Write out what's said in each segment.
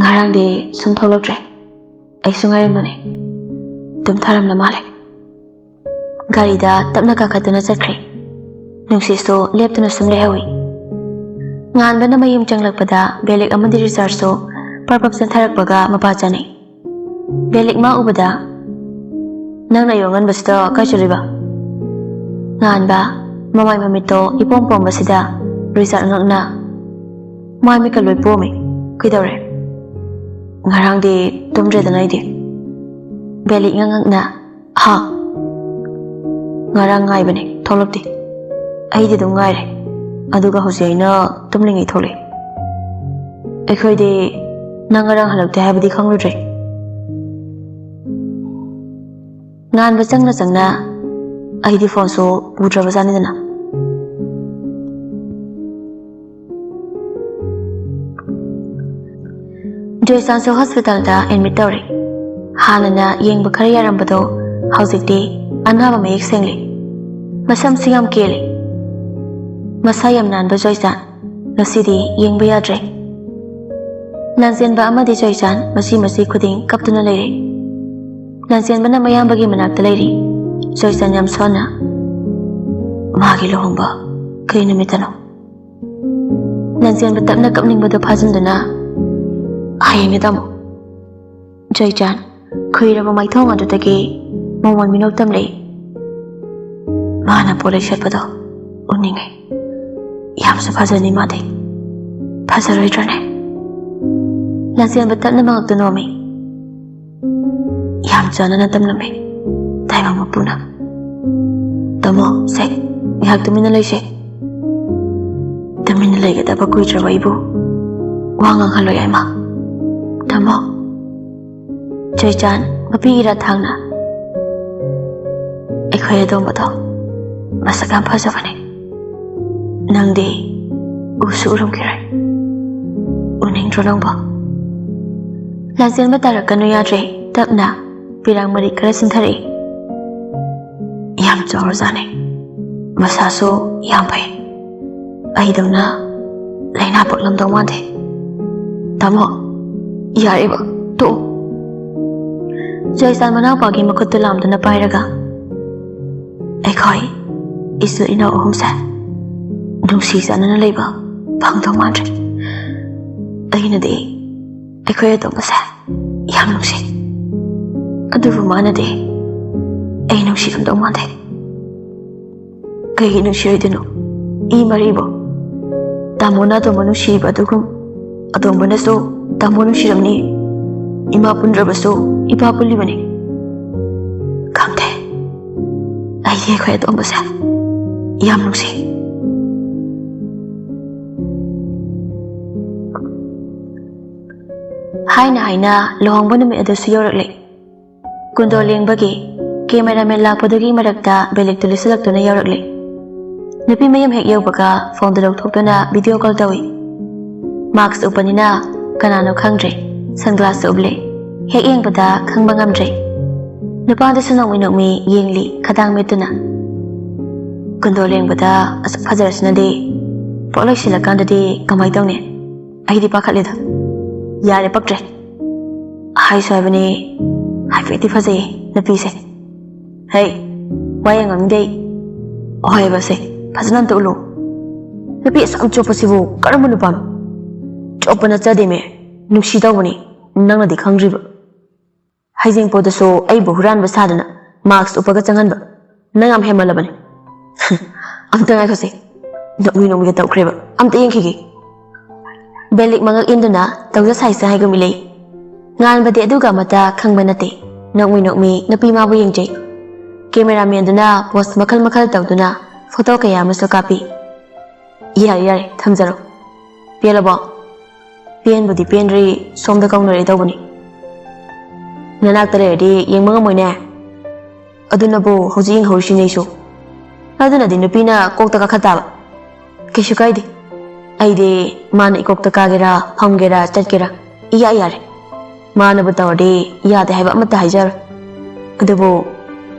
ngarangdi sum tholoktre ai sungarimane tum tharam na male gari da tapna kakhatuna chakre nungsi so leptuna sum lehawi ngan bana mayum changlakpada belik amadi research so parpap santharakpaga mapa chani belik ma ubada nangna yongan basida kachuriba ngan ba mamai mamito ipom pom basida research ngakna mai mi kaloi pomi kidore ngarangdi tumre da naidi belik ngakna ha ngarang ngai bane tholokti aidi dum ngai re aduga hoseina tumlingi thole ekhoide nangarang halakte habdi khangludre ngan ba changna aidi phone so budraba janidana Joysanso hospital da admit tawre hanana yengba khara yarambado hojikti anaba mayek sengli masam singam kele masayam nan ba Joysan ngasidi yengba yadre lansen ba amadi Joysan masi khuding kaptuna leire lansen bana mayam bagi manakta leiri Joysan yam sona magi lohomba kai namitano lansen ba tapna kapning bado phajinduna hayni damo Joysan khuiraba maithong adutagi momon minok tamle mana pole shatpado uningai yamsa phajani made phajaroidrane lansen ba tapna mangaktunomi yam janana tamlame taima mapuna tamo se yak tumina leise tamina legada ba kuitraba ibu wangang haloi aima tamo Joysan mapi ira thangna ekhoy domado masakam phajabane nangdi usu urum kirai uning dronongba lansen ba tarakanu yadre tapna pirang mari kara sinthari yam chawrjane masaso yam pai aidamna laina potlam dongmande tamo yariba to Joysan manapagi makuttu lamdana pairaga ekhoi isu ina ohumsa nungsi sanana leiba phangdong mandre aina de ekhoi atomasa yam nungsi adubu mana de ai nungsi dong mande kai nungsi oidino I maribo tamona to manushi badugum adombana so tamonu shiramni ima pundrabaso ipa pulibane kamte ai ye khoi adombasa yam nungsi haina lohongba numi adasu yorakle kundo lengbagi cameraman lakpadagi marakta belik tulisalaktuna yorakle nupi mayam hek yawbaga phone da lawthoktuna video call tawi mask upanina kanano khangdre sunglass uble hek yengbada khangba ngamdre nupanda sunongmi yengli khadang metuna kundo lengbada asak phajarasnade polai silakandade kamai tawne aidi pakhatleda yare paktre hai soibani hai feti phajai napise hey wayang amdei oi base phajnan to lo napi sam chopasibu karamu nupam chopana chademe nuksi tawbani nangna di khangriba haijeng podaso ai buhuran basadana mask upaga changanba nangam hemalabani amta ngai khose nokmi ga tawkreba amta yengkhigi belik mangak induna tawja saisa hai gumilei ngan bade aduga mata khangba nate nokmi napi ma bu yengjei cameraman duna post makal tawduna photo kaya maso kapi yare thamjaro pelabo pen budi penri somda kaunare tawbani nanak tare di yengmanga moine aduna bo hojing horshinei so aduna di nupina kokta ka khataba kishu kaide aide mana ikokta kagera phamgera chatkera iya yare mana batawde yade haiba amata haijar adubo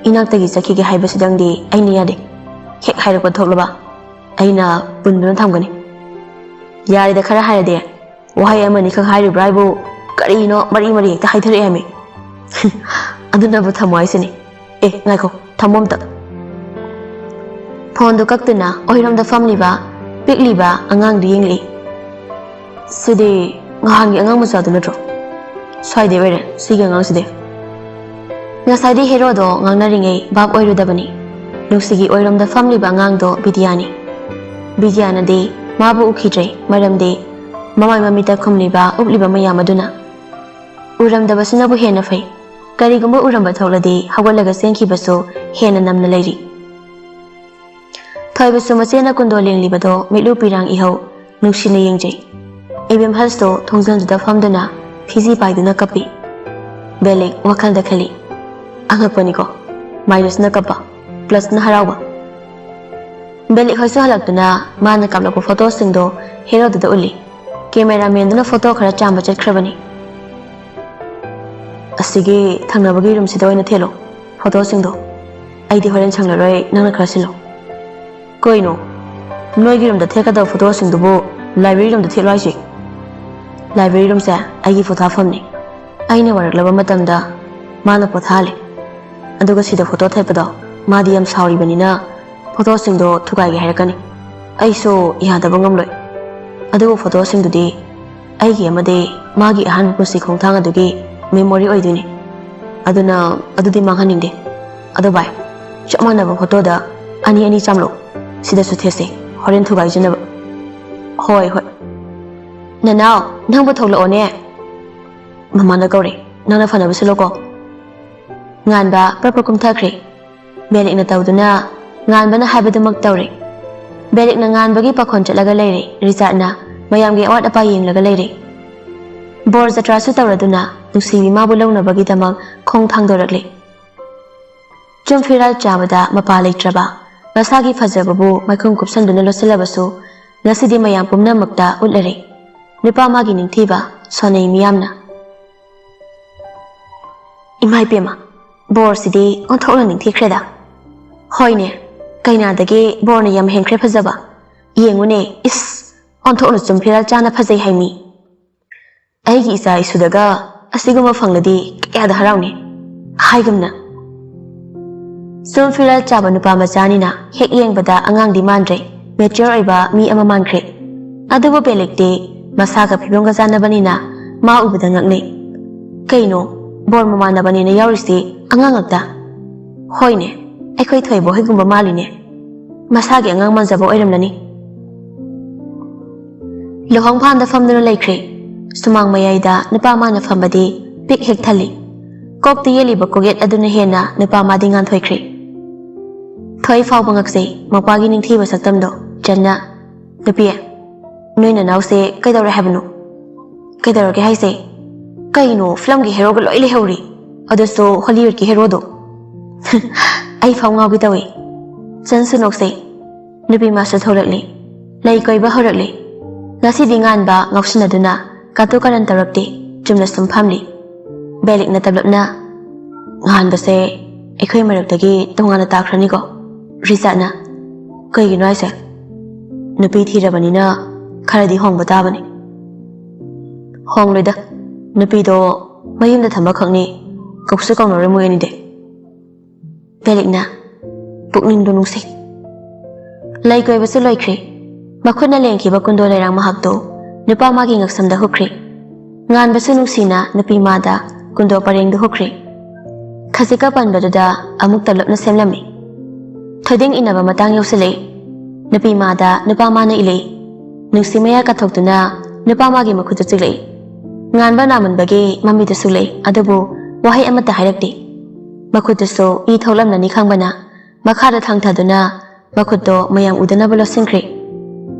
inaktagi chakhige haiba sidangdi aini yade hek hairapa thoklaba aina punbuna thamgani yare da khara hairade wahai amani khang hairi braibo ꯀꯔꯤꯅꯣ ꯃꯔꯤ ꯃꯔꯤ ꯍꯦꯛꯇ ꯍꯥꯏꯊꯔꯛꯑꯦ ꯍꯥꯏꯃꯤ ꯑꯗꯨꯅꯕꯨ ꯊꯝꯃꯣ ꯍꯥꯏꯁꯤꯅꯤ ꯉꯥꯏꯈꯣ ꯊꯝꯃꯣ ꯑꯝꯇ ꯐꯣꯟꯗꯨ ꯀꯛꯇꯨꯅ ꯑꯣꯏꯔꯣꯝꯗ ꯐꯝꯂꯤꯕ ꯄꯤꯛꯂꯤꯕ ꯑꯉꯥꯡꯗꯨ ꯌꯦꯡꯂꯛꯏ ꯁꯤꯗꯤ ꯉꯍꯥꯟꯒꯤ ꯑꯉꯥꯡ ꯃꯆꯥꯗꯨ ꯅꯠꯇ꯭ꯔꯣ ꯁ꯭ꯋꯥꯏꯗꯩ ꯑꯣꯏꯔꯦ ꯁꯤꯒꯤ ꯑꯉꯥꯡꯁꯤꯗꯤ ꯉꯁꯥꯏꯗꯤ ꯍꯦꯔꯣꯗꯣ ꯉꯥꯡꯅꯔꯤꯉꯩ ꯚꯥꯞ ꯑꯣꯏꯔꯨꯗꯕꯅꯤ ꯅꯨꯡꯁꯤꯒꯤ ꯑꯣꯏꯔꯣꯝꯗ ꯐꯝꯂꯤꯕ ꯑꯉꯥꯡꯗꯣ ꯕꯤꯗ꯭ꯌꯥꯅꯤ ꯕꯤꯗ꯭ꯌꯥꯅꯗꯤ ꯃꯥꯕꯨ ꯎꯈꯤꯗ꯭ꯔꯦ ꯃꯔꯝꯗꯤ ꯃꯃꯥꯏ ꯃꯃꯤꯠꯇ ꯈꯨꯝꯂꯤꯕ ꯎꯞꯂꯤꯕ ꯃꯌꯥꯝ ꯑꯗꯨꯅ ꯎꯔꯝꯗꯕꯁꯤꯅꯕꯨ ꯍꯦꯟꯅ ꯐꯩ ꯀꯔꯤꯒꯨꯝꯕ ꯎꯔꯝꯕ ꯊꯣꯛꯂꯗꯤ ꯍꯧꯒꯠꯂꯒ ꯆꯦꯟꯈꯤꯕꯁꯨ ꯍꯦꯟꯅ ꯅꯝꯅ ꯂꯩꯔꯤ ꯊꯣꯏꯕꯁꯨ ꯃꯆꯦꯅ ꯀꯨꯟꯗꯣ ꯂꯦꯡꯂꯤꯕꯗꯣ ꯃꯤꯠꯂꯨ ꯄꯤꯔꯥꯡ ꯏꯍꯧ ꯅꯨꯡꯁꯤꯅ ꯌꯦꯡꯖꯩ ꯏꯕꯦꯝ ꯍꯜꯁꯇꯣ ꯊꯣꯡꯖꯥꯟꯗꯨꯗ ꯐꯝꯗꯨꯅ ꯐꯤꯖꯤ ꯄꯥꯏꯗꯨꯅ ꯀꯞꯄꯤ ꯕꯦꯂꯤꯛ ꯋꯥꯈꯜꯗ ꯈꯜꯂꯤ ꯑꯉꯛꯄꯅꯤꯀꯣ ꯃꯥꯏꯅꯁꯅ ꯀꯞꯄ ꯄ꯭ꯂꯁꯅ ꯍꯔꯥꯎꯕ ꯕꯦꯂꯤꯛ ꯍꯣꯏꯁꯨ ꯍꯜꯂꯛꯇꯨꯅ ꯃꯥꯅ ꯀꯥꯞꯂꯛꯄ ꯐꯣꯇꯣꯁꯤꯡꯗꯣ ꯍꯦꯔꯣꯗꯨꯗ ꯎꯠꯂꯤ ꯀꯦꯃꯦꯔꯥꯃꯦꯟꯗꯨꯅ ꯐꯣꯇꯣ ꯈꯔ ꯆꯥꯝꯕ ꯆꯠꯈ꯭ꯔꯕꯅꯤ ꯑꯁꯤꯒꯤ ꯊꯪꯅꯕꯒꯤ ꯔꯨꯝꯁꯤꯗ ꯑꯣꯏꯅ ꯊꯦꯠꯂꯣ ꯐꯣꯇꯣꯁꯤꯡꯗꯣ ꯑꯩꯗꯤ ꯍꯣꯔꯦꯟ ꯁꯪꯂꯔꯣꯏ ꯅꯪꯅ ꯈꯔ ꯁꯤꯜꯂꯣ ꯀꯩꯅꯣ ꯅꯣꯏꯒꯤ ꯔꯨꯝꯗ ꯊꯦꯠꯀꯗꯕ ꯐꯣꯇꯣꯁꯤꯡꯗꯨꯕꯨ ꯂꯥꯏꯕ꯭ꯔꯦꯔꯤ ꯔꯨꯝꯗ ꯊꯦꯠꯂꯣ ꯍꯥꯏꯁꯦ ꯂꯥꯏꯕ꯭ꯔꯦꯔꯤ ꯔꯨꯝꯁꯦ ꯑꯩꯒꯤ ꯄꯣꯊꯥꯐꯝꯅꯤ ꯑꯩꯅ ꯋꯥꯔꯛꯂꯕ ꯃꯇꯝꯗ ꯃꯥꯅ ꯄꯣꯊꯥꯍꯜꯂꯤ ꯑꯗꯨꯒ ꯁꯤꯗ ꯐꯣꯇꯣ ꯊꯦꯠꯄꯗꯣ ꯃꯥꯗꯤ ꯌꯥꯝ ꯁꯥꯎꯔꯤꯕꯅꯤꯅ ꯐꯣꯇꯣꯁꯤꯡꯗꯣ ꯊꯨꯒꯥꯏꯒꯦ ꯍꯥꯏꯔꯛꯀꯅꯤ ꯑꯩꯁꯨ ꯌꯥꯗꯕ ꯉꯝꯂꯣꯏ ꯑꯗꯨꯕꯨ ꯐꯣꯇꯣꯁꯤꯡꯗꯨꯗꯤ ꯑꯩꯒꯤ ꯑꯃꯗꯤ ꯃꯥꯒꯤ ꯑꯍꯥꯟꯕ ꯄꯨꯟꯁꯤ ꯈꯣꯡꯊꯥꯡ ꯑꯗꯨꯒꯤ ꯃꯦꯃꯣꯔꯤ ꯑꯣꯏꯗꯣꯏꯅꯤ ꯑꯗꯨꯅ ꯑꯗꯨꯗꯤ ꯃꯥꯡꯍꯟꯅꯤꯡꯗꯦ ꯑꯗꯣ ꯚꯥꯏ ꯆꯞ ꯃꯥꯟꯅꯕ ꯐꯣꯇꯣꯗ ꯑꯅꯤ ꯑꯅꯤ ꯆꯥꯝꯂꯛꯎ ꯁꯤꯗꯁꯨ ꯊꯦꯠꯁꯦ ꯍꯣꯔꯦꯟ ꯊꯨꯒꯥꯏꯖꯅꯕ ꯍꯣꯏ ꯍꯣꯏ ꯅꯅꯥꯎ ꯅꯪꯕꯨ ꯊꯣꯛꯂꯛꯑꯣꯅꯦ ꯃꯃꯥꯅ ꯀꯧꯔꯦ ꯅꯪꯅ ꯐꯅꯕ ꯁꯤꯜꯂꯣꯀꯣ ꯉꯥꯟꯕ ꯄ꯭ꯔꯞ ꯀꯨꯝꯊꯈ꯭ꯔꯦ ꯕꯦꯂꯤꯛꯅ ꯇꯧꯗꯨꯅ ꯉꯥꯟꯕꯅ ꯍꯥꯏꯕꯗꯨꯃꯛ ꯇꯧꯔꯦ ꯕꯦꯂꯤꯛꯅ ꯉꯥꯟꯕꯒꯤ ꯄꯥꯈꯣꯟ ꯆꯠꯂꯒ ꯂꯩꯔꯦ ꯔꯤꯆꯥꯔꯗꯅ ꯃꯌꯥꯝꯒꯤ ꯑꯋꯥꯠ ꯑꯄꯥ ꯌꯦꯡꯂꯒ ꯂꯩꯔꯦ ꯕꯣꯔ ꯖꯇ꯭ꯔꯥꯁꯨ ꯇꯧꯔꯗꯨꯅ ꯅꯨꯡꯁꯤꯕꯤ ꯃꯥꯕꯨ ꯂꯧꯅꯕꯒꯤꯗꯃꯛ ꯈꯣꯡ ꯊꯥꯡꯗꯣꯔꯛꯂꯦ ꯆꯨꯝ ꯐꯤꯔꯥꯜ ꯆꯥꯕꯗ ꯃꯄꯥ ꯂꯩꯇ꯭ꯔꯕ ꯃꯁꯥꯒꯤ ꯐꯖꯕꯕꯨ ꯃꯥꯏꯈꯨꯝ ꯀꯨꯞꯁꯟꯗꯨꯅ ꯂꯣꯠꯁꯤꯜꯂꯕꯁꯨ ꯉꯁꯤꯗꯤ ꯃꯌꯥꯝ ꯄꯨꯝꯅꯃꯛꯇ ꯎꯠꯂꯔꯦ ꯅꯨꯄꯥ ꯃꯥꯒꯤ ꯅꯤꯡꯊꯤꯕ ꯁꯣꯟꯅꯩ ꯃꯤꯌꯥꯝꯅ ꯏꯃꯥ ꯏꯄꯦꯝꯃ ꯕꯣꯔꯁꯤꯗꯤ ꯑꯣꯟꯊꯣꯛꯅ ꯅꯤꯡꯊꯤꯈ꯭ꯔꯦꯗ ꯍꯣꯏꯅꯦ ꯀꯩꯅꯥꯗꯒꯤ ꯕꯣꯔꯅ ꯌꯥꯝ ꯍꯦꯟꯈ꯭ꯔꯦ ꯐꯖꯕ ꯌꯦꯡꯉꯨꯅꯦ ꯏꯁ ꯑꯣꯟꯊꯣꯛꯅ ꯆꯨꯝ ꯐꯤꯔꯥꯜ ꯆꯥꯅ ꯐꯖꯩ ꯍꯥꯏꯃꯤ ꯑꯩꯒꯤ ꯏꯆꯥ ꯏꯁꯨꯗꯒ ꯑꯁꯤꯒꯨꯝꯕ ꯐꯪꯂꯗꯤ ꯀꯌꯥꯗ ꯍꯔꯥꯎꯅꯤ ꯍꯥꯏꯒꯨꯝꯅ ꯆꯨꯝ ꯐꯤꯔꯥꯜ ꯆꯥꯕ ꯅꯨꯄꯥ ꯃꯆꯥꯅꯤꯅ ꯍꯦꯛ ꯌꯦꯡꯕꯗ ꯑꯉꯥꯡꯗꯤ ꯃꯥꯟꯗ꯭ꯔꯦ ꯃꯦꯆ꯭ꯌꯣꯔ ꯑꯣꯏꯕ ꯃꯤ ꯑꯃ ꯃꯥꯟꯈ꯭ꯔꯦ ꯑꯗꯨꯕꯨ ꯕꯦꯂꯤꯛꯇꯤ ꯃꯁꯥꯒ ꯐꯤꯕꯝꯒ ꯆꯥꯟꯅꯕꯅꯤꯅ ꯃꯥ ꯎꯕꯗ ꯉꯛꯅꯩ ꯀꯩꯅꯣ ꯕꯣꯔ ꯃꯃꯥꯟꯅꯕꯅꯤꯅ ꯌꯥꯎꯔꯤꯁꯤ ꯑꯉꯥꯡ ꯉꯛꯇ ꯍꯣꯏꯅꯦ ꯑꯩꯈꯣꯏ ꯊꯣꯏꯕ ꯍꯣꯏꯒꯨꯝꯕ ꯃꯥꯜꯂꯤꯅꯦ ꯃꯁꯥꯒꯤ ꯑꯉꯥꯡ ꯃꯥꯟꯖꯕ ꯑꯣꯏꯔꯝꯂꯅꯤ ꯂꯨꯍꯣꯡꯐꯥꯟꯗ ꯐꯝꯗꯨꯅ ꯂꯩꯈ꯭ꯔꯦ ꯁꯨꯃꯥꯡ ꯃꯌꯥꯏꯗ ꯅꯨꯄꯥ ꯃꯥꯅ ꯐꯝꯕꯗꯤ ꯄꯤꯛ ꯍꯦꯛ ꯊꯜꯂꯤ ꯀꯣꯛꯇ ꯌꯦꯠꯂꯤꯕ ꯀꯣꯛꯌꯦꯠ ꯑꯗꯨꯅ ꯍꯦꯟꯅ ꯅꯨꯄꯥ ꯃꯥꯗꯤ ꯉꯥꯟꯊꯣꯏꯈ꯭ꯔꯦ ꯊꯣꯏ ꯐꯥꯎꯕ ꯉꯛꯆꯩ ꯃꯄꯥꯒꯤ ꯅꯤꯡꯊꯤꯕ ꯁꯛꯇꯝꯗꯣ ꯆꯟꯅ ꯅꯨꯄꯤ ꯅꯣꯏ ꯅꯅꯥꯎꯁꯦ ꯀꯩꯗꯧꯔꯦ ꯍꯥꯏꯕꯅꯣ ꯀꯩꯗꯧꯔꯒꯦ ꯍꯥꯏꯁꯦ ꯀꯩꯅꯣ ꯐꯤꯂꯝꯒꯤ ꯍꯦꯔꯣꯒ ꯂꯣꯏ ꯂꯩꯍꯧꯔꯤ ꯑꯗꯨꯁꯨ ꯍꯣꯂꯤꯋꯨꯗꯀꯤ ꯍꯦꯔꯣꯗꯣ ꯑꯩ ꯐꯥꯎ ꯉꯥꯎꯒꯦ ꯇꯧꯏ ꯆꯟꯁꯨ ꯅꯣꯛꯆꯩ ꯅꯨꯄꯤ ꯃꯥꯁꯨ ꯊꯣꯛꯂꯛꯂꯤ ꯂꯩ ꯀꯣꯏꯕ ꯍꯧꯔꯛꯂꯤ ꯉꯁꯤꯗꯤ ꯉꯥꯟꯕ ꯉꯥꯎꯁꯤꯟꯅꯗꯨꯅ ꯀꯥꯇꯨ ꯀꯥꯔꯟ ꯇꯧꯔꯛꯇꯦ ꯆꯨꯝꯅ ꯁꯨꯝ ꯐꯝꯂꯤ ꯕꯦꯂꯤꯛꯅ ꯇꯞꯂꯞꯅ ꯉꯥꯟꯕꯁꯦ ꯑꯩꯈꯣই ꯃꯔꯛꯇꯒꯤ ꯇꯣꯉꯥꯟꯅ ꯇꯥꯈ꯭ꯔꯅꯤꯀꯣ ꯔꯤꯆꯥꯔꯗꯅ ꯀꯩꯒꯤꯅꯣ ꯍꯥꯏꯁꯦ ꯅꯨꯄꯤ ꯊꯤꯔꯕꯅꯤꯅ ꯈꯔꯗꯤ ꯍꯣꯡꯕ ꯇꯥꯕꯅꯤ ꯍꯣꯡꯂꯣꯏꯗ ꯅꯨꯄꯤꯗꯣ ꯃꯌꯨꯝꯗ ꯊꯝꯕ ꯈꯛꯅꯤ ꯀꯧꯁꯨ ꯀꯧꯅꯔꯣꯏ ꯃꯣꯏ ꯑꯅꯤꯗꯤ ꯕꯦꯂꯤꯛꯅ ꯄꯨꯛꯅꯤꯡꯗꯣ ꯅꯨꯡꯁꯤ ꯂꯩ ꯀꯣꯏꯕꯁꯨ ꯂꯣꯏꯈ꯭ꯔꯦ ꯃꯈꯨꯠꯅ ꯂꯦꯡꯈꯤꯕ ꯀꯨꯟꯗꯣ ꯂꯩꯔꯥꯡ ꯃꯍꯥꯛꯇꯣ ꯅꯨꯄꯥ ꯃꯥꯒꯤ ꯉꯛꯁꯝꯗ ꯍꯨꯛꯈ꯭ꯔꯦ ꯉꯥꯟꯕꯁꯨ ꯅꯨꯡꯁꯤꯅ ꯅꯨꯄꯤ ꯃꯥꯗ ꯀꯨꯟꯗꯣ ꯄꯔꯦꯡꯗ ꯍꯨꯛꯈ꯭ꯔꯦ ꯈꯖꯤꯛꯀ ꯄꯟꯕꯗꯨꯗ ꯑꯃꯨꯛ ꯇꯞꯂꯞꯅ ꯁꯦꯝꯂꯝꯃꯤ ꯊꯣꯏꯗꯤꯡ ꯏꯟꯅꯕ ꯃꯇꯥꯡ ꯌꯧꯁꯤꯜꯂꯛꯏ ꯅꯨꯄꯤ ꯃꯥꯗ ꯅꯨꯄꯥ ꯃꯥꯅ ꯏꯜꯂꯛꯏ ꯅꯨꯡꯁꯤ ꯃꯌꯥ ꯀꯠꯊꯣꯛꯇꯨꯅ ꯅꯨꯄꯥ ꯃꯥꯒꯤ ꯃꯈꯨꯠꯇ ꯆꯤꯛꯂꯛꯏ ꯉꯥꯟꯕ ꯅꯥꯃꯟꯕꯒꯤ ꯃꯃꯤꯗ ꯁꯨꯛꯂꯛꯏ ꯑꯗꯨꯕꯨ ꯋꯥꯍꯩ ꯑꯃꯠꯇ ꯍꯥꯏꯔꯛꯇꯦ ꯃꯈꯨꯠꯇꯁꯨ ꯏ ꯊꯣꯛꯂꯝꯂꯅꯤ ꯈꯪꯕꯅ ꯃꯈꯥꯗ ꯊꯥꯡꯊꯗꯨꯅ ꯃꯈꯨꯠꯇꯣ ꯃꯌꯥꯝ ꯎꯗꯅꯕ ꯂꯣꯠꯁꯤꯟꯈ꯭ꯔꯦ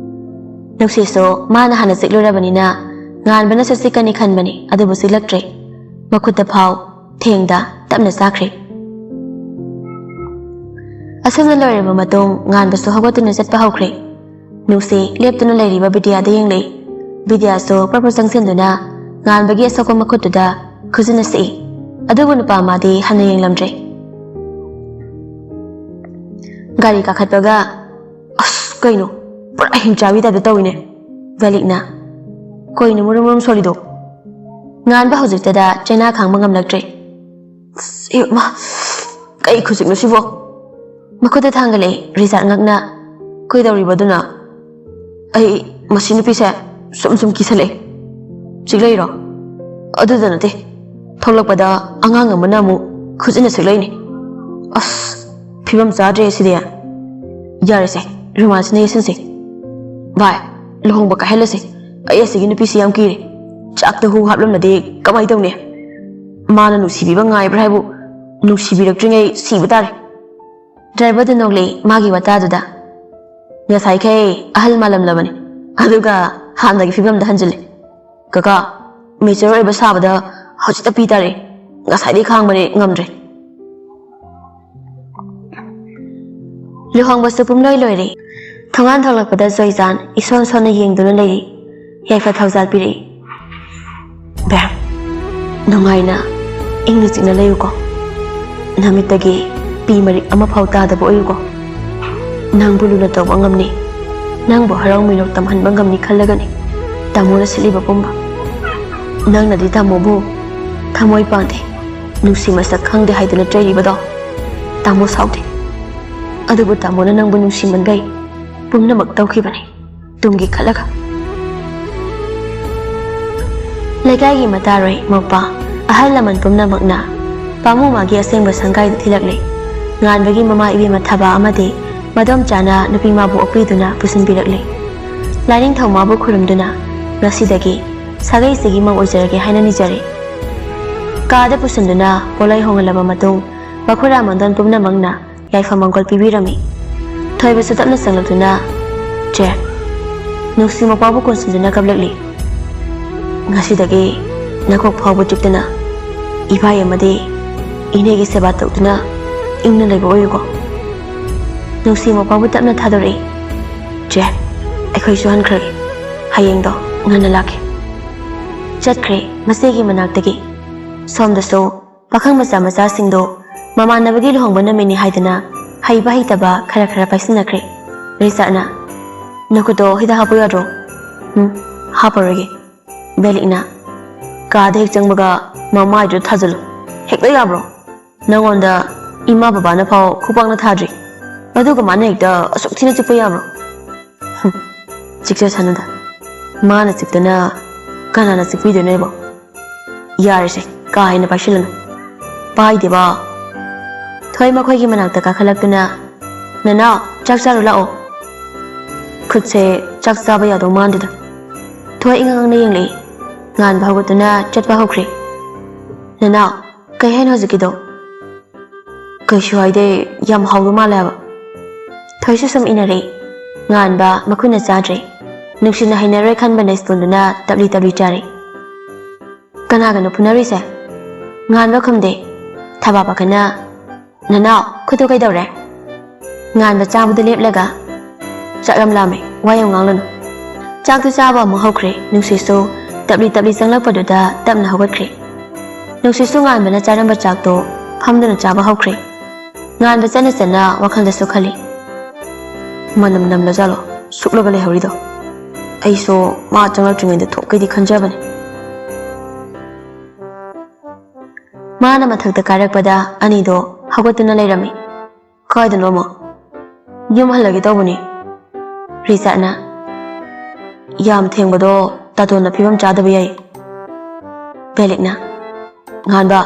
ꯅꯨꯡꯁꯤꯁꯨ ꯃꯥꯅ ꯍꯥꯟꯅ ꯆꯤꯛꯂꯨꯔꯕꯅꯤꯅ ꯉꯥꯟꯕꯅꯁꯨ ꯆꯤꯛꯀꯅꯤ ꯈꯟꯕꯅꯤ ꯑꯗꯨꯕꯨ ꯆꯤꯛꯂꯛꯇ꯭ꯔꯦ ꯃꯈꯨꯠꯇ ꯐꯥꯎ ꯊꯦꯡꯗ ꯇꯞꯅ ꯆꯥꯈ꯭ꯔꯦ ꯑꯁꯨꯝꯅ ꯂꯣꯏꯔꯕ ꯃꯇꯨꯡ ꯉꯥꯟꯕꯁꯨ ꯍꯧꯒꯠꯇꯨꯅ ꯆꯠꯄ ꯍꯧꯈ꯭ꯔꯦ ꯅꯨꯡꯁꯤ ꯂꯦꯞꯇꯨꯅ ꯂꯩꯔꯤꯕ ꯕꯤꯗ꯭ꯌꯥꯗ ꯌꯦꯡꯂꯛꯏ ꯕꯤꯗ꯭ꯌꯥꯁꯨ ꯄ꯭ꯔꯞ ꯆꯪꯁꯤꯟꯗꯨꯅ ꯉꯥꯟꯕꯒꯤ ꯑꯁꯣꯛꯄ ꯃꯈꯨꯠꯇꯨꯗ ꯈꯨꯖꯤꯟꯅ ꯁꯤꯛꯏ ꯑꯗꯨꯕꯨ ꯅꯨꯄꯥ ꯃꯥꯗꯤ ꯍꯟꯅ ꯌꯦꯡꯂꯝꯗ꯭ꯔꯦ ꯒꯥꯔꯤ ꯀꯥꯈꯠꯄꯒ ꯑꯁ ꯀꯩꯅꯣ ꯄꯨꯔꯥ ꯍꯤꯡꯆꯥꯕꯤ ꯇꯥꯏꯞꯇ ꯇꯧꯏꯅꯦ ꯕꯦꯂꯤꯛꯅ ꯀꯩꯅꯣ ꯃꯨꯔꯨꯝ ꯃꯨꯔꯨꯝ ꯁꯣꯜꯂꯤꯗꯣ ꯉꯥꯟꯕ ꯍꯧꯖꯤꯛꯇꯗ ꯆꯩꯅꯥ ꯈꯥꯡꯕ ꯉꯝꯂꯛꯇ꯭ꯔꯦ ꯏꯃꯥ ꯀꯩ ꯈꯨꯖꯤꯛꯅꯣ ꯁꯤꯕꯣ ꯃꯈꯨꯠꯇ ꯊꯥꯡꯒꯠꯂꯦ ꯔꯤꯆꯥꯔꯗ ꯉꯛꯅ ꯀꯩꯗꯧꯔꯤꯕꯗꯨꯅ ꯑꯩ ꯃꯁꯤ ꯅꯨꯄꯤꯁꯦ ꯁꯨꯝ ꯀꯤꯁꯜꯂꯛꯑꯦ ꯆꯤꯛꯂꯛꯏꯔꯣ ꯑꯗꯨꯗ ꯅꯠꯇꯦ ꯊꯣꯛꯂꯛꯄꯗ ꯑꯉꯥꯡ ꯑꯃꯅ ꯑꯃꯨꯛ ꯈꯨꯖꯤꯟꯅ ꯆꯤꯛꯂꯛꯏꯅꯤ ꯑꯁ ꯐꯤꯕꯝ ꯆꯥꯗ꯭ꯔꯦ ꯁꯤꯗꯤ ꯌꯥꯔꯦꯁꯦ ꯔꯣꯃꯥꯟꯁꯤꯅ ꯌꯦꯁꯟꯁꯦ ꯚꯥꯏ ꯂꯨꯍꯣꯡꯕ ꯀꯥꯏꯍꯜꯂꯁꯦ ꯑꯩ ꯑꯁꯤꯒꯤ ꯅꯨꯄꯤꯁꯤ ꯌꯥꯝ ꯀꯤꯔꯦ ꯆꯥꯛꯇ ꯍꯨ ꯍꯥꯞꯂꯝꯂꯗꯤ ꯀꯃꯥꯏꯅ ꯇꯧꯅꯤ ꯃꯥꯅ ꯅꯨꯡꯁꯤꯕꯤꯕ ꯉꯥꯏꯕ꯭ꯔꯥ ꯍꯥꯏꯕꯨ ꯅꯨꯡꯁꯤꯕꯤꯔꯛꯇ꯭ꯔꯤꯉꯩ ꯁꯤꯕ ꯇꯥꯔꯦ ꯗ꯭ꯔꯥꯏꯚꯔꯗ ꯅꯣꯛꯂꯛꯏ ꯃꯥꯒꯤ ꯋꯥꯇꯥꯗꯨꯗ ꯉꯁꯥꯏꯈꯩ ꯑꯍꯜ ꯃꯥꯜꯂꯝꯂꯕꯅꯤ ꯑꯗꯨꯒ ꯍꯥꯟꯅꯒꯤ ꯐꯤꯕꯝꯗ ꯍꯟꯖꯤꯜꯂꯦ ꯀꯀꯥ ꯃꯦꯆꯔ ꯑꯣꯏꯕ ꯁꯥꯕꯗ ꯍꯧꯖꯤꯛꯇ ꯄꯤ ꯇꯥꯔꯦ ꯉꯁꯥꯏꯗꯩ ꯈꯥꯡꯕꯅꯦ ꯉꯝꯗ꯭ꯔꯦ ꯂꯨꯍꯣꯡꯕꯁꯨ ꯄꯨꯡꯂꯣꯏ ꯂꯣꯏꯔꯦ ꯊꯣꯡꯒꯥꯟ ꯊꯣꯛꯂꯛꯄꯗ ꯖꯣꯏꯆꯥꯟ ꯏꯁꯣꯟ ꯁꯣꯟꯅ ꯌꯦꯡꯗꯨꯅ ꯂꯩꯔꯤ ꯌꯥꯏꯐ ꯊꯧꯖꯥꯜ ꯄꯤꯔꯛꯏ ꯕꯦꯝ ꯅꯨꯡꯉꯥꯏꯅ ꯏꯪꯅ ꯆꯤꯛꯅ ꯂꯩꯌꯨꯀꯣ ꯅꯨꯃꯤꯠꯇꯒꯤ ꯄꯤ ꯃꯔꯤꯛ ꯑꯃꯐꯥꯎ ꯇꯥꯗꯕ ꯑꯣꯏꯌꯨꯀꯣ ꯅꯪꯕꯨ ꯂꯨꯅ ꯇꯧꯕ ꯉꯝꯅꯤ ꯅꯪꯕꯨ ꯍꯔꯥꯎ ꯃꯤꯅꯣꯛ ꯇꯝꯍꯟꯕ ꯉꯝꯅꯤ ꯈꯜꯂꯒꯅꯤ ꯇꯥꯃꯣꯅ ꯁꯤꯠꯂꯤꯕ ꯄꯨꯝꯕ ꯅꯪꯅꯗꯤ ꯇꯥꯃꯣꯕꯨ ꯊꯃꯣꯏ ꯄꯥꯟꯗꯦ ꯅꯨꯡꯁꯤ ꯃꯁꯛ ꯈꯪꯗꯦ ꯍꯥꯏꯗꯨꯅ ꯆꯩꯔꯤꯕꯗꯣ ꯇꯥꯃꯣ ꯁꯥꯎꯗꯦ ꯑꯗꯨꯕꯨ ꯇꯥꯃꯣꯅ ꯅꯪꯕꯨ ꯅꯨꯡꯁꯤꯃꯟꯕꯩ ꯄꯨꯝꯅꯃꯛ ꯇꯧꯈꯤꯕꯅꯤ ꯇꯨꯡꯒꯤ ꯈꯜꯂꯒ ꯂꯩꯀꯥꯏꯒꯤ ꯃꯇꯥꯔꯣꯏ ꯃꯧꯄꯥ ꯑꯍꯜ ꯂꯃꯟ ꯄꯨꯝꯅꯃꯛꯅ ꯄꯥꯃꯨ ꯃꯥꯒꯤ ꯑꯁꯦꯡꯕ ꯁꯪꯒꯥꯏꯗ ꯊꯤꯜꯂꯛꯂꯦ ꯉꯥꯟꯕꯒꯤ ꯃꯃꯥ ꯏꯕꯦꯝꯃ ꯊꯕꯥ ꯑꯃꯗꯤ ꯃꯗꯣꯝ ꯆꯥꯅ ꯅꯨꯄꯤ ꯃꯥꯕꯨ ꯑꯣꯛꯄꯤꯗꯨꯅ ꯄꯨꯁꯤꯟꯕꯤꯔꯛꯂꯦ ꯂꯥꯏꯅꯤꯡꯊꯧ ꯃꯥꯕꯨ ꯈꯨꯔꯨꯝꯗꯨꯅ ꯉꯁꯤꯗꯒꯤ ꯁꯥꯒꯩꯁꯤꯒꯤ ꯃꯧ ꯑꯣꯏꯖꯔꯒꯦ ꯍꯥꯏꯅ ꯅꯤꯖꯔꯦ ꯀꯥꯗ ꯄꯨꯁꯤꯟꯗꯨꯅ ꯄꯣꯠꯂꯣꯏ ꯍꯣꯡꯍꯜꯂꯕ ꯃꯇꯨꯡ ꯃꯈꯨꯔꯥ ꯃꯟꯗꯣꯟ ꯄꯨꯝꯅꯃꯛꯅ ꯌꯥꯏꯐ ꯃꯪꯒꯣꯜ ꯄꯤꯕꯤꯔꯝꯃꯤ ꯊꯣꯏꯕꯁꯨ ꯇꯞꯅ ꯆꯪꯂꯛꯇꯨꯅ ꯆꯦ ꯅꯨꯡꯁꯤ ꯃꯄꯥꯕꯨ ꯀꯣꯟꯁꯤꯟꯗꯨꯅ ꯀꯞꯂꯛꯂꯤ ꯉꯁꯤꯗꯒꯤ ꯅꯀꯣꯛ ꯐꯥꯎꯕ ꯆꯨꯞꯇꯅ ꯏꯚꯥꯏ ꯑꯃꯗꯤ ꯏꯅꯦꯒꯤ ꯁꯦꯕꯥ ꯇꯧꯗꯨꯅ ꯏꯪꯅ ꯂꯩꯕ ꯑꯣꯏꯌꯨꯀꯣ ꯅꯨꯡꯁꯤ ꯃꯄꯥꯕꯨ ꯇꯞꯅ ꯊꯥꯗꯣꯔꯛꯏ ꯆꯦ ꯑꯩꯈꯣꯏꯁꯨ ꯍꯟꯈ꯭ꯔꯒꯦ ꯍꯌꯦꯡꯗꯣ ꯉꯟꯅ ꯂꯥꯛꯀꯦ ꯆꯠꯈ꯭ꯔꯦ ꯃꯆꯦꯒꯤ ꯃꯅꯥꯛꯇꯒꯤ ꯁꯣꯝꯗꯁꯨ ꯄꯥꯈꯪ ꯃꯆꯥ ꯃꯆꯥꯁꯤꯡꯗꯣ ꯃꯃꯥꯟꯅꯕꯒꯤ ꯂꯨꯍꯣꯡꯕ ꯅꯨꯃꯤꯠꯅꯤ ꯍꯥꯏꯗꯨꯅ ꯍꯩꯕ ꯍꯩꯇꯕ ꯈꯔ ꯄꯥꯏꯁꯤꯟꯅꯈ꯭ꯔꯦ ꯔꯤꯆꯥꯔꯗꯅ ꯅꯈꯨꯠꯇꯣ ꯍꯤꯗꯥꯛ ꯍꯥꯞꯄꯨ ꯌꯥꯗ꯭ꯔꯣ ꯍꯥꯞꯄꯔꯣꯏꯒꯦ ꯕꯦꯂꯤꯛꯅ ꯀꯥꯗ ꯍꯦꯛ ꯆꯪꯕꯒ ꯃꯃꯥꯏꯗꯨ ꯊꯥꯖꯤꯜꯂꯨ ꯍꯦꯛꯇ ꯌꯥꯕ꯭ꯔꯣ ꯅꯪꯉꯣꯟꯗ ꯏꯃꯥ ꯕꯕꯥꯅ ꯐꯥꯎ ꯈꯨꯄꯥꯛꯅ ꯊꯥꯗ꯭ꯔꯤ ꯑꯗꯨꯒ ꯃꯥꯅ ꯍꯦꯛꯇ ꯑꯁꯨꯛ ꯊꯤꯅ ꯆꯤꯛꯄ ꯌꯥꯕ꯭ꯔꯣ ꯆꯤꯛꯆꯁꯅꯨꯗ ꯃꯥꯅ ꯆꯤꯛꯇꯅ ꯀꯅꯥꯅ ꯆꯤꯛꯄꯤꯗꯣꯏꯅꯣꯕꯣ ꯌꯥꯔꯤꯁꯦ ꯀꯥ ꯍꯦꯟꯅ ꯄꯥꯏꯁꯤꯜꯂꯅꯨ ꯄꯥꯏꯗꯦꯕ ꯊꯣꯏ ꯃꯈꯣꯏꯒꯤ ꯃꯅꯥꯛꯇ ꯀꯥꯈꯠꯂꯛꯇꯨꯅ ꯅꯅꯥꯎ ꯆꯥꯛ ꯆꯥꯔꯨ ꯂꯥꯛꯑꯣ ꯈꯨꯠꯁꯦ ꯆꯥꯛ ꯆꯥꯕ ꯌꯥꯗꯧ ꯃꯥꯟꯗꯦꯗ ꯊꯣꯏ ꯏꯉꯛꯅ ꯌꯦꯡꯂꯛꯏ ꯉꯥꯟꯕ ꯍꯧꯒꯠꯇꯨꯅ ꯆꯠꯄ ꯍꯧꯈ꯭ꯔꯦ ꯅꯅꯥꯎ ꯀꯩ ꯍꯥꯏꯅꯣ ꯍꯧꯖꯤꯛꯀꯤꯗꯣ ꯀꯩꯁꯨ ꯍꯥꯏꯗꯦ ꯌꯥꯝ ꯍꯥꯎꯗꯧ ꯃꯥꯜꯂꯦ ꯍꯥꯏꯕ ꯊꯣꯏꯁꯨ ꯁꯨꯝ ꯏꯟꯅꯔꯛꯏ ꯉꯥꯟꯕ ꯃꯈꯨꯠꯅ ꯆꯥꯗ꯭ꯔꯦ ꯅꯨꯡꯁꯤꯅ ꯍꯩꯅꯔꯣꯏ ꯈꯟꯕꯅ ꯁ꯭ꯄꯨꯟꯗꯨꯅ ꯇꯞꯂꯤ ꯆꯥꯔꯤ ꯀꯅꯥꯒꯅꯣ ꯐꯨꯅꯔꯤꯁꯦ ꯉꯥꯟꯕ ꯈꯨꯝꯗꯦ ꯊꯕꯥ ꯄꯥꯈꯠꯅ ꯅꯅꯥꯎ ꯈꯨꯠꯇꯣ ꯀꯩꯗꯧꯔꯦ ꯉꯥꯟꯕ ꯆꯥꯕꯗ ꯂꯦꯞꯂꯒ ꯆꯥꯛ ꯌꯥꯝ ꯂꯥꯝꯃꯦ ꯋꯥ ꯌꯥꯝ ꯉꯥꯡꯂꯅꯨ ꯆꯥꯛꯇꯨ ꯆꯥꯕ ꯑꯃꯨꯛ ꯍꯧꯈ꯭ꯔꯦ ꯅꯨꯡꯁꯤꯠꯁꯨ ꯇꯞꯂꯤ ꯆꯪꯂꯛꯄꯗꯨꯗ ꯇꯞꯅ ꯍꯧꯒꯠꯈ꯭ꯔꯦ ꯅꯨꯡꯁꯤꯠꯁꯨ ꯉꯥꯟꯕꯅ ꯆꯥꯔꯝꯕ ꯆꯥꯛꯇꯣ ꯐꯝꯗꯨꯅ ꯆꯥꯕ ꯍꯧꯈ꯭ꯔꯦ ꯉꯥꯟꯕ ꯆꯠꯅ ꯋꯥꯈꯜꯗꯁꯨ ꯈꯜꯂꯤ ꯃꯅꯝ ꯅꯝꯂꯖꯥꯠꯂꯣ ꯁꯨꯛꯂꯒ ꯂꯩꯍꯧꯔꯤꯗꯣ ꯑꯩꯁꯨ ꯃꯥ ꯆꯪꯂꯛꯇ꯭ꯔꯤꯉꯩꯗ ꯊꯣꯛꯀꯦꯗꯤ ꯈꯟꯖꯕꯅꯤ ꯃꯥꯅ ꯃꯊꯛꯇ ꯀꯥꯔꯛꯄꯗ ꯑꯅꯤꯗꯣ ꯍꯧꯒꯠꯇꯨꯅ ꯂꯩꯔꯝꯃꯤ ꯀꯥꯏꯗꯅꯣ ꯑꯃꯨꯛ ꯌꯨꯝ ꯍꯜꯂꯒꯦ ꯇꯧꯕꯅꯤ ꯔꯤꯆꯥꯔꯗꯅ ꯌꯥꯝ ꯊꯦꯡꯕꯗꯣ ꯇꯥꯇꯣꯟꯅ ꯐꯤꯕꯝ ꯆꯥꯗꯕ ꯌꯥꯏ ꯕꯦꯂꯤꯛꯅ ꯉꯥꯟꯕ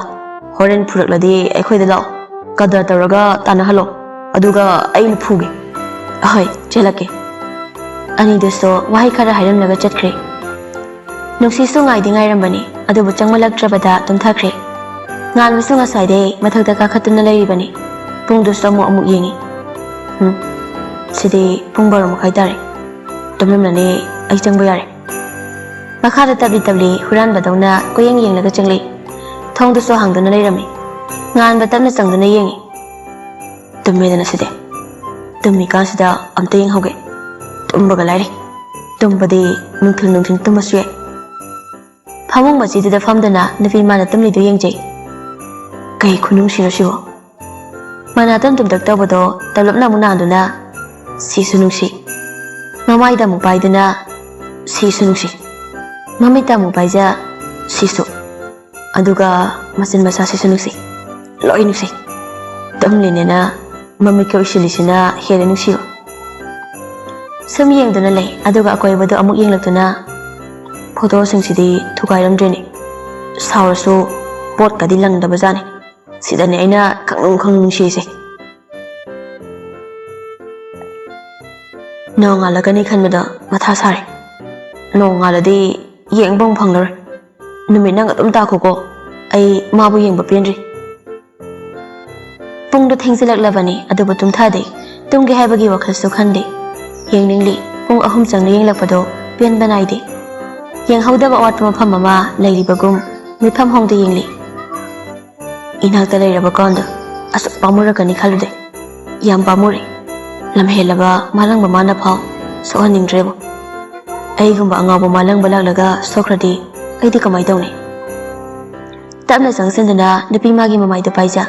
ꯍꯣꯔꯦꯟ ꯐꯨꯔꯛꯂꯗꯤ ꯑꯩꯈꯣꯏꯗ ꯂꯥꯛꯑꯣ ꯀꯗꯔ ꯇꯧꯔꯒ ꯇꯥꯟꯅꯍꯜꯂꯣ ꯑꯗꯨꯒ ꯑꯩꯅ ꯐꯨꯒꯦ ꯑꯍꯣꯏ ꯆꯦꯜꯂꯛꯀꯦ ꯑꯅꯤꯗꯨꯁꯨ ꯋꯥꯍꯩ ꯈꯔ ꯍꯥꯏꯔꯝꯂꯒ ꯆꯠꯈ꯭ꯔꯦ ꯅꯨꯡꯁꯤꯠꯁꯨ ꯉꯥꯏꯗꯤ ꯉꯥꯏꯔꯝꯕꯅꯤ ꯑꯗꯨꯕꯨ ꯆꯪꯃꯜꯂꯛꯇ꯭ꯔꯕꯗ ꯇꯨꯝꯊꯈ꯭ꯔꯦ ꯉꯥꯟꯕꯁꯨ ꯉꯁꯥꯏꯗꯩ ꯃꯊꯛꯇ ꯀꯥꯈꯠꯇꯨꯅ ꯂꯩꯔꯤꯕꯅꯤ ꯄꯨꯡꯗꯨꯁꯨ ꯑꯃꯨꯛ ꯌꯦꯡꯉꯤ ꯁꯤꯗꯤ ꯄꯨꯡ 12:30 ꯇꯥꯔꯦ ꯇꯨꯝꯂꯝꯂꯅꯤ ꯑꯩ ꯆꯪꯕ ꯌꯥꯔꯦ ꯃꯈꯥꯗ ꯇꯞꯂꯤ ꯍꯨꯔꯥꯟꯕꯗꯧꯅ ꯀꯣꯌꯦꯡ ꯌꯦꯡꯂꯒ ꯆꯪꯂꯛꯏ ꯊꯣꯡꯗꯨꯁꯨ ꯍꯥꯡꯗꯨꯅ ꯂꯩꯔꯝꯃꯤ ꯉꯥꯟꯕ ꯇꯞꯅ ꯆꯪꯗꯨꯅ ꯌꯦꯡꯉꯤ ꯇꯨꯝꯃꯦꯗꯅ ꯁꯤꯗꯤ ꯇꯨꯝꯃꯤꯀꯥꯟꯁꯤꯗ ꯑꯝꯇ ꯌꯦꯡꯍꯧꯒꯦ ꯇꯨꯝꯕꯒ ꯂꯥꯏꯔꯤ ꯇꯨꯝꯕꯗꯤ ꯅꯨꯡꯊꯤꯜ ꯇꯨꯝꯃꯁꯨ ꯌꯥꯏ ꯐꯃꯨꯡ ꯃꯆꯤꯗꯨꯗ ꯐꯝꯗꯨꯅ ꯅꯨꯄꯤ ꯃꯥꯅ ꯇꯨꯝꯂꯤꯗꯨ ꯌꯦꯡꯖꯩ ꯀꯩ ꯈꯨꯅꯨꯡꯁꯤꯅꯣ ꯁꯤꯕꯣ ꯃꯅꯥꯇꯣꯟ ꯇꯨꯝꯇꯛ ꯇꯧꯕꯗꯣ ꯇꯂꯞꯅ ꯑꯃꯨꯛ ꯅꯥꯟꯗꯨꯅ ꯁꯤꯁꯨ ꯅꯨꯡꯁꯤ ꯃꯃꯥꯏꯗ ꯑꯃꯨꯛ ꯄꯥꯏꯗꯨꯅ ꯁꯤꯁꯨ ꯅꯨꯡꯁꯤ ꯃꯃꯤꯠꯇ ꯑꯃꯨꯛ ꯄꯥꯏꯖ ꯁꯤꯁꯨ Aduga masin masa si sunusi loi nusi tamlinena mami ko isilisina hele nusiyo sum yengduna lei aduga akoibado amuk yenglakuna photo singsidhi thugairamdreni saurasu pot kadi langdaba jani sidane aina khangnung nunsise nongalagani khanbada matha sare nongaladi yengbong phanglar numit nang atum takhuko ai mabu yengba penri pungdo thengsilaklabani adubu tumthade tumge haibagi wakhalsu khande yengningli pung ahum changna yenglakpado pen banaide yenghawdaba awatma mafam ama leiribagum mifam hongde yengli inakta leiraba konda asuk pamurakani khalude yam pamure lamhelaba malangba mana phau sohaningdrebo aigumba angawba malangba laklaga sokradi aidi kamai tawne tapna changsindana nupi magi mamaida paija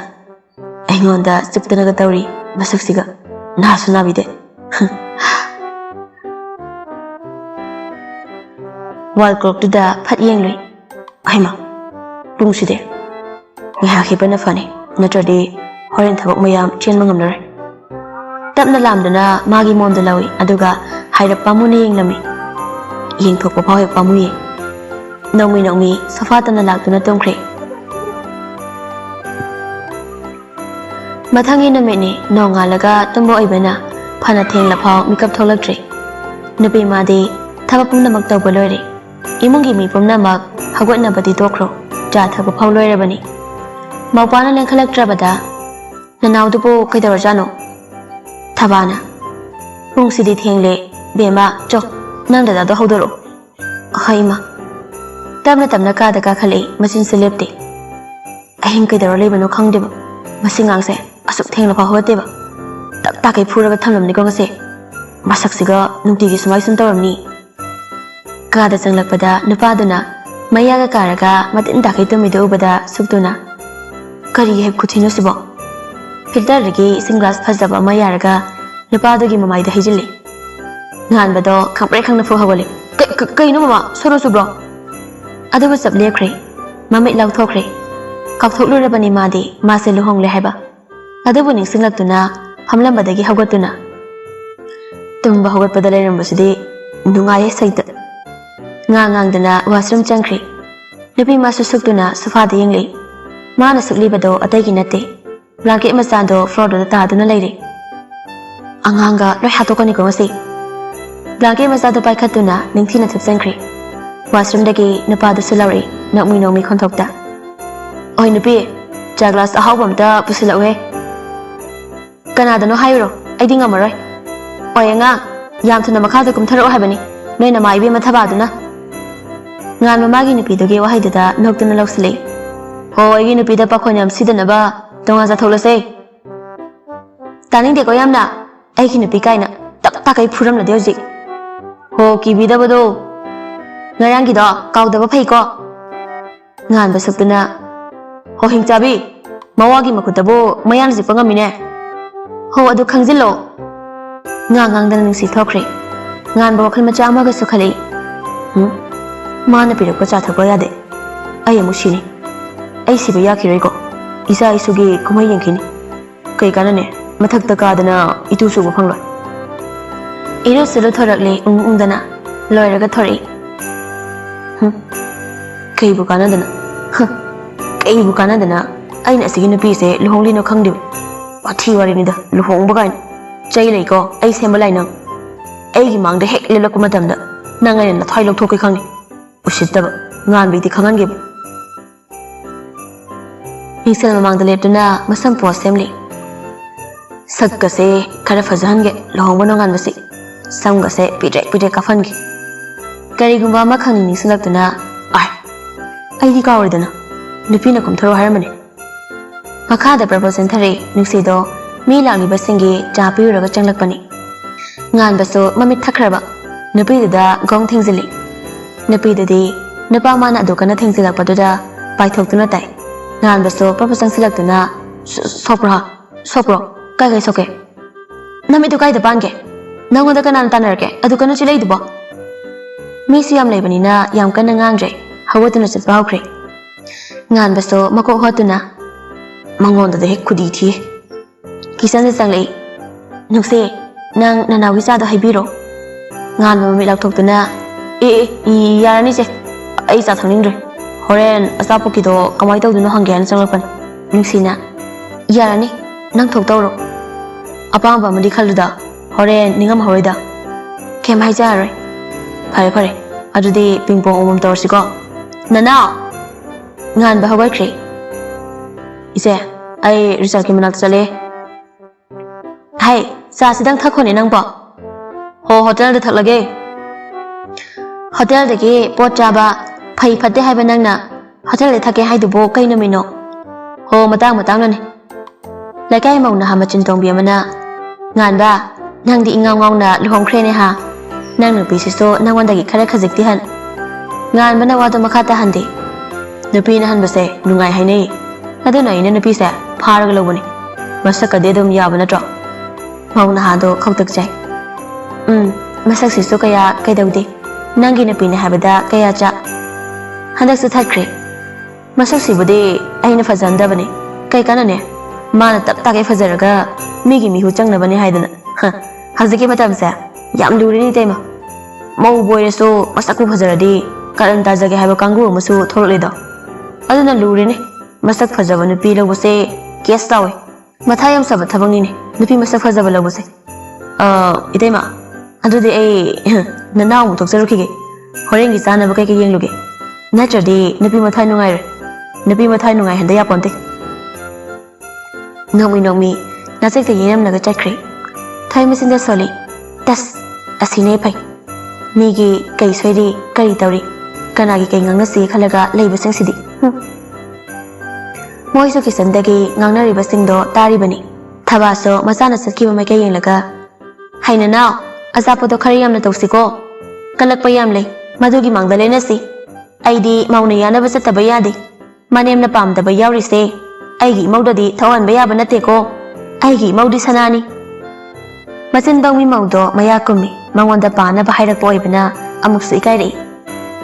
aingonda chuptanaga tawri masuksiga nasu nabide wall clock tuda phat yenglui aima pungside ngeha khibana fani natradi horen thabak mayam chenma ngamnare tapna lamdana magi monda lawi aduga hairap pamune yenglami yengthokpa phawek pamuye Naomi sofa tana laktuna tongkre mathangi nameni nongalaga tumbo ibana phana thengla phaw mikap tholaktre nupi madi thaba pumnamak tawba loire imungi mi pumnamak hagotna badi tokro ja thaba phaw loirebani mawpana lengkhalaktrabada nanawdupo kaidarjano thabana pungsidi thengle bema chok nangda da hodoro haima tamna tamna kada ka khali masin selepte ahing kaidaro lebano khangdeba masingangse asuk thengla pha hoteba tak takai phuraga thamlamni ko ngase masaksiga nungtigi sumai sum tawramni kada changlakpada nupaduna mayaga karaga matin takai tumido ubada suktuna kari heb kuthino sibo filter rigi singlas phajaba mayaraga nupadugi mamaida hijili nganbado khangpre khangna phu hawale kaino mama soro subro aduba sab lekre mamit lauthokre kaukthoklu madi mase luhongle haiba adubu ningsinglakuna hamlambadagi hawgatuna tumba hawgatpada leirambasidi nungaye saita ngangdana washroom changkre nupi masu suktuna sofada yengli mana suklibado ataigi natte blanket masando floor da taduna leire anganga loi hatokani ko ngasi blanket masado paikhatuna ningthina thapsankre washroom dagi nupada sulari nakmi khonthokta oi nupi cha glass ahawbamta pusilawe kanadano hayro aidi ngamaroi oi anga yam thuna makhada kumtharo habani noina maibe mathabaduna ngan mamagi nupi doge wahaidada noktuna loksile ho igi nupi da pakhon yam sidanaba tonga za tholase taning de ko yamna aigi nupi kaina tak takai phuram la deoji ho kibidabado ngarangido kaudaba phaiko ngan basukuna ho hingchabi mawagi makutabu mayan jipangamine ho adu khangjilo ngangan ningsi thokre ngan bo khal macha amaga sukhali mana pirako cha thako yade ai amushini ai siba yakiroi ko isa isugi kumai yengkini kai kanane mathak ta kadana itu su phanglo iro selo thorakle ungdana loiraga thori kai bu kanadana kai bu kanadana aina sigi nupi se luhongli no khangdi pathi wari ni da luhong bagan chai lei ko ai sembalai nang ai gi mangda hek le lokuma tamda nangai na thai lok thokai khangni usittaba ngan bi di khangan ge Isel mamangda leptuna masam po assembly sakkase khara fajange lohongba nongan basi samgase pide kafange karigumba ma khangni nisulaktuna ai di kawridana nupina kumtharo haramani makhada proposal thare nuksido mi langni basingi japiyuraga changlakpani ngan baso mamit thakraba nupida gong thengzili nupidadi nupa mana adukana thengzilakpaduda paithoktuna tai ngan baso proposal silaktuna sopro kai soke namidu kai da bange nangoda kana tanarke adukana chilei dubo mi siyam leibanina yam kana ngangre hawatuna chitba hokre Nganbaso makok hotuna mangonda hek khudi thi kisan changlei nukse nang nanawi chado haibiro nganba mi laktokuna yarani che ai cha thangning re horen asapokido kamai tawduna hangyan changlapan nuksina yarani nang thok tawro apamba madi khaluda horen ningam horoida kem hai ja re phare adudi pingpong omam tawsiko nana nganba hawai kre ise ai result ki manak chale hai cha sidang thakhone nang ba ho hotel da thaklage hotel dagi pot chaba phai phatte haiba nangna hotel de thake haidubo kaino mino ho matang nani laikai mauna ha machin tongbi amana nganba nangdi ingaw ngawna luhongkhre ne ha nang nupi siso nangwandagi khare khajikti han nganba na wado makhata hande nupi na hanbase nungai hainei aduna ina nupi se pharaga lobani masaka de dum yaba na tro mauna ha do khautak chai masak siso kaya kaidawdi nangi nupi na habada kaya cha handak su thakre masak sibudi aina fajandabani kai kanane mana tap take fajaraga migi mihu changnabani haidana haziki matam sa yam lurini tema mau boyreso masaku fajaradi karan tajage haiba kangu musu thorledo aduna lurini masak fajaba nupi lobuse kes tawe matha yam sab thabangni ne nupi masak fajaba lobuse itema adudi ai nanaw mu thoksarukhige horengi chana ba kai ke yengluge natradi nupi mathai nungai handa ya ponte nomi nasik te yenam naga chakre thai masinda soli tas asine pai migi kai soidi kari tawri kanagi kai ngangna si khalaga leibasing sidi moisu kisandagi ngangna ribasing do tari bani thabaso masana sakhiba mai kai yenglaga haina naw azapodo khari yamna tawsiko kalakpa yam lei madugi mangdale na si aidi mauna yana basa tabayade manem na pamdaba yawrise aigi maudadi thawan bayaba nate ko aigi maudi sanani machin bangmi maudo maya kumi mangonda pana bahairak boibna amuksu ikairi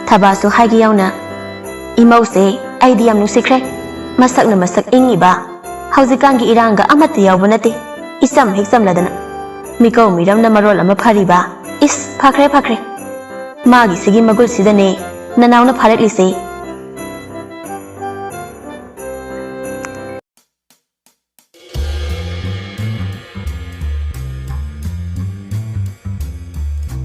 thabasu haigi yauna imause aidi yam nusikre masak ingi ba haujikangi iranga amati yawba nate isam hexam ladana miko miram na marol ama phari ba is phakre magi sigi magul sidane nanauna pharak lise